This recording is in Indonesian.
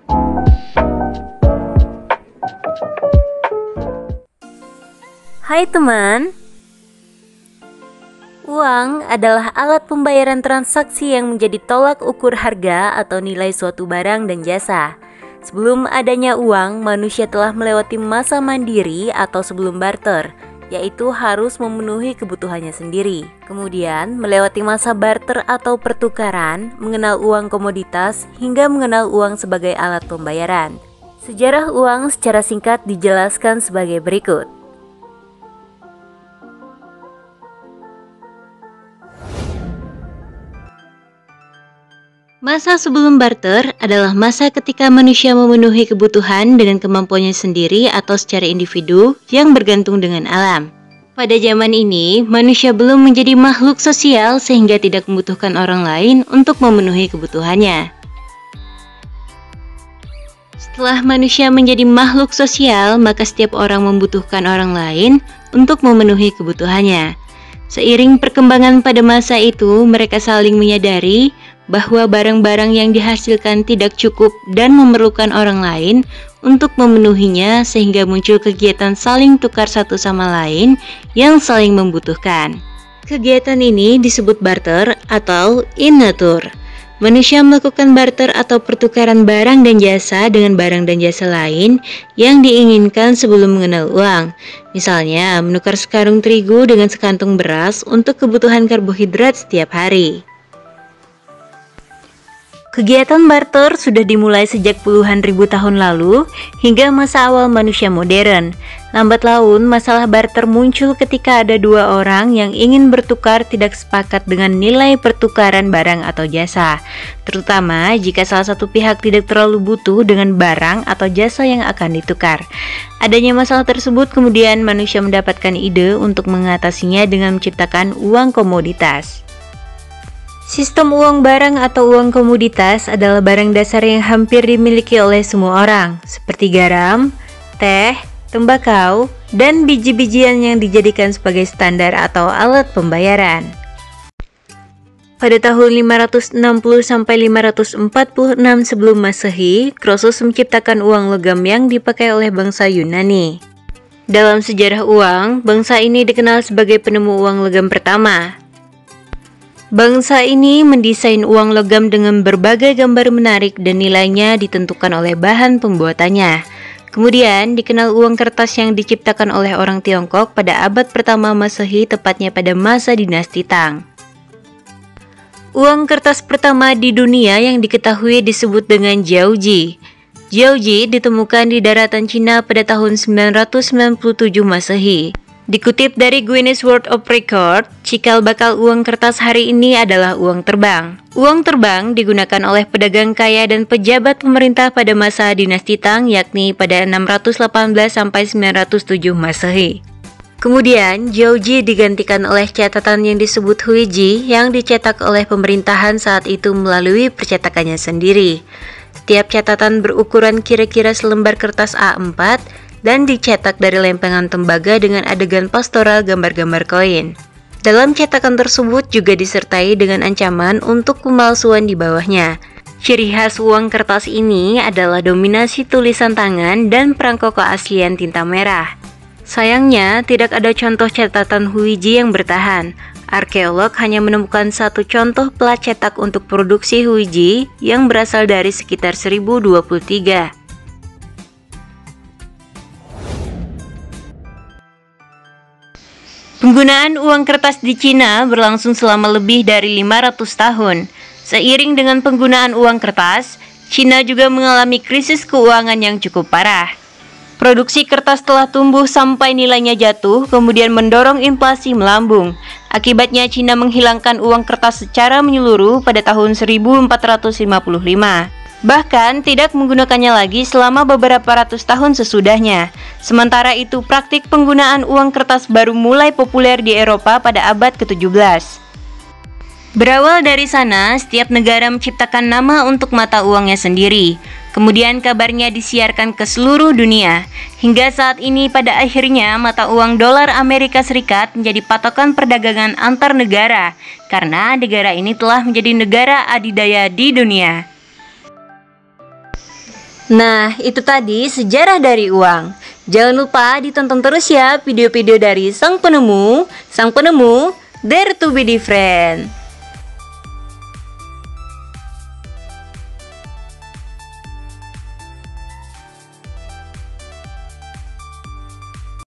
Hai teman, uang adalah alat pembayaran transaksi yang menjadi tolak ukur harga atau nilai suatu barang dan jasa. Sebelum adanya uang, manusia telah melewati masa mandiri atau sebelum barter, yaitu harus memenuhi kebutuhannya sendiri. Kemudian melewati masa barter atau pertukaran, mengenal uang komoditas, hingga mengenal uang sebagai alat pembayaran. Sejarah uang secara singkat dijelaskan sebagai berikut. Masa sebelum barter adalah masa ketika manusia memenuhi kebutuhan dengan kemampuannya sendiri atau secara individu yang bergantung dengan alam. Pada zaman ini, manusia belum menjadi makhluk sosial sehingga tidak membutuhkan orang lain untuk memenuhi kebutuhannya. Setelah manusia menjadi makhluk sosial, maka setiap orang membutuhkan orang lain untuk memenuhi kebutuhannya. Seiring perkembangan pada masa itu, mereka saling menyadari bahwa barang-barang yang dihasilkan tidak cukup dan memerlukan orang lain untuk memenuhinya, sehingga muncul kegiatan saling tukar satu sama lain yang saling membutuhkan. Kegiatan ini disebut barter atau in nature. Manusia melakukan barter atau pertukaran barang dan jasa dengan barang dan jasa lain yang diinginkan sebelum mengenal uang. Misalnya, menukar sekarung terigu dengan sekantung beras untuk kebutuhan karbohidrat setiap hari. Kegiatan barter sudah dimulai sejak puluhan ribu tahun lalu hingga masa awal manusia modern. Lambat laun, masalah barter muncul ketika ada dua orang yang ingin bertukar tidak sepakat dengan nilai pertukaran barang atau jasa, terutama jika salah satu pihak tidak terlalu butuh dengan barang atau jasa yang akan ditukar. Adanya masalah tersebut, kemudian manusia mendapatkan ide untuk mengatasinya dengan menciptakan uang komoditas. Sistem uang barang atau uang komoditas adalah barang dasar yang hampir dimiliki oleh semua orang, seperti garam, teh, tembakau, dan biji-bijian yang dijadikan sebagai standar atau alat pembayaran. Pada tahun 560–546 sebelum Masehi, Croesus menciptakan uang logam yang dipakai oleh bangsa Yunani. Dalam sejarah uang, bangsa ini dikenal sebagai penemu uang logam pertama. Bangsa ini mendesain uang logam dengan berbagai gambar menarik dan nilainya ditentukan oleh bahan pembuatannya. Kemudian dikenal uang kertas yang diciptakan oleh orang Tiongkok pada abad pertama Masehi, tepatnya pada masa dinasti Tang. Uang kertas pertama di dunia yang diketahui disebut dengan jiaoji. Jiaoji ditemukan di daratan Cina pada tahun 997 Masehi. Dikutip dari Guinness World of Record, cikal bakal uang kertas hari ini adalah uang terbang. Uang terbang digunakan oleh pedagang kaya dan pejabat pemerintah pada masa dinasti Tang, yakni pada 618–907 Masehi. Kemudian, jiaoji digantikan oleh catatan yang disebut huiji yang dicetak oleh pemerintahan saat itu melalui percetakannya sendiri. Setiap catatan berukuran kira-kira selembar kertas A4 dan dicetak dari lempengan tembaga dengan adegan pastoral gambar-gambar koin. Dalam cetakan tersebut juga disertai dengan ancaman untuk pemalsuan di bawahnya. Ciri khas uang kertas ini adalah dominasi tulisan tangan dan perangko keaslian tinta merah. Sayangnya, tidak ada contoh catatan huiji yang bertahan. Arkeolog hanya menemukan satu contoh plat cetak untuk produksi huiji yang berasal dari sekitar 1023. Penggunaan uang kertas di Cina berlangsung selama lebih dari 500 tahun. Seiring dengan penggunaan uang kertas, Cina juga mengalami krisis keuangan yang cukup parah. Produksi kertas telah tumbuh sampai nilainya jatuh, kemudian mendorong inflasi melambung. Akibatnya Cina menghilangkan uang kertas secara menyeluruh pada tahun 1455. Bahkan tidak menggunakannya lagi selama beberapa ratus tahun sesudahnya. Sementara itu, praktik penggunaan uang kertas baru mulai populer di Eropa pada abad ke-17. Berawal dari sana, setiap negara menciptakan nama untuk mata uangnya sendiri. Kemudian kabarnya disiarkan ke seluruh dunia. Hingga saat ini pada akhirnya mata uang dolar Amerika Serikat menjadi patokan perdagangan antar negara, karena negara ini telah menjadi negara adidaya di dunia. Nah, itu tadi sejarah dari uang. Jangan lupa ditonton terus ya video-video dari sang penemu, Dare to be different.